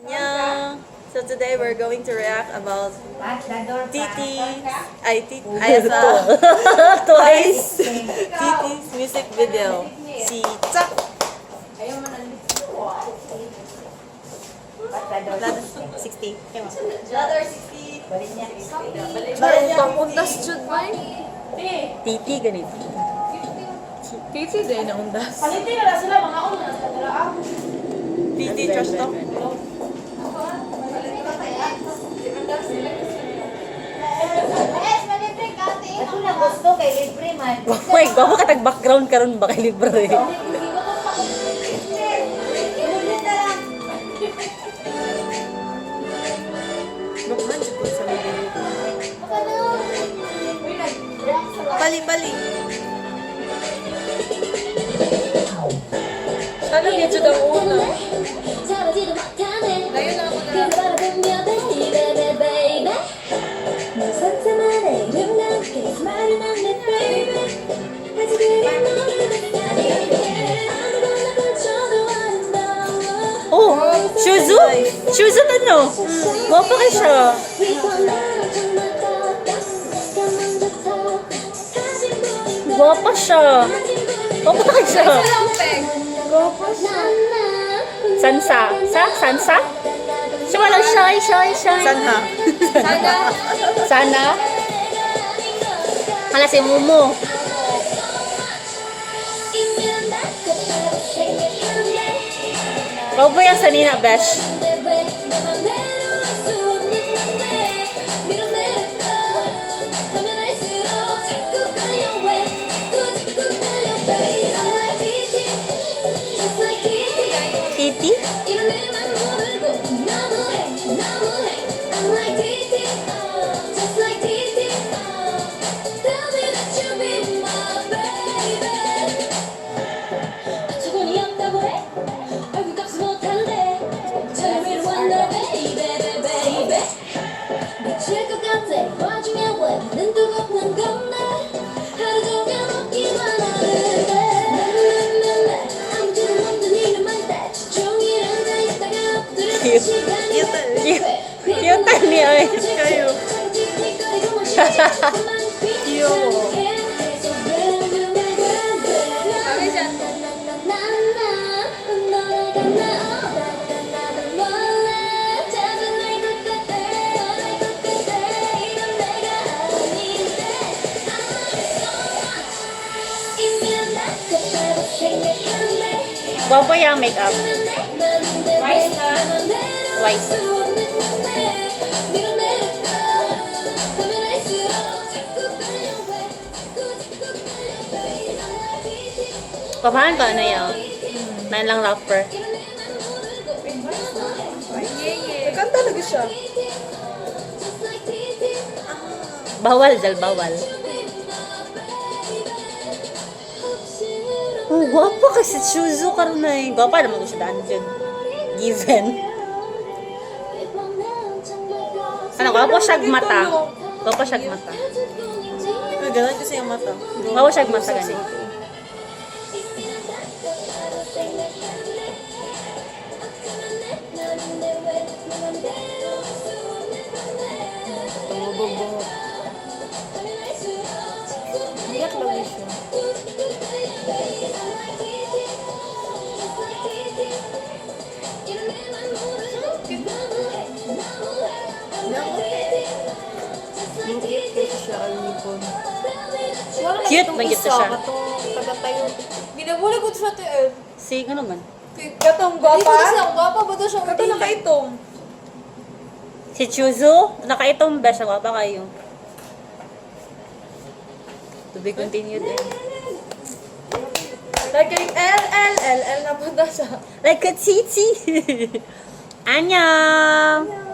Yeah. So today we're going to react about TT's Twice TT's music video. Si Chuck. Another 60. Another 60. Undas jud ba? TT ganito. Titi din na undas. Palitin na sila, mga ako na nasa TT trash talk. Ako na gusto kay libre man. Wait, gwapo ka tag-background karon ba kay libre? Lukman siguro sa video. Bali-bali. Sana medyo daw una. Ngayon na ako na. Oh, Shuzu? Shuzu ano? Gwapo ka siya. Gwapo siya. Gwapo ka siya. Sansa? Sansa? Siya walang shy. Sanha. Sana? Hala si Mumu. Gwapo yung sanina, Besh. Titi? Cute niya eh. Kayo. Cute. Kami dyan. Gwapo yung makeup. Twice. Papahan ko ano yun? Nine lang rapper. Nagkanta lagi siya. Bawal, Zal, bawal. Oh, gwapo kasi Shuzu karon na eh. Gwapo naman ko siya daan dyan. Given. Ano, gwapo siyag mata. Gwapo siyag mata. Ganun kasi yung mata. Gwapo siyag mata gani. Tumubog-bungog. Iyak lang siya. Cute ba gito siya? Ginabuli ko siya to eh. Si, ano man? Katong Hindi ko na gwapa. siya, ang gwapa ba ito siya? Kato nakaitong. Si Chuzu? Nakaitong ba siya? Gwapa kayo. To be continued eh. Like yung L na punta siya. Like a titi. Annyeong!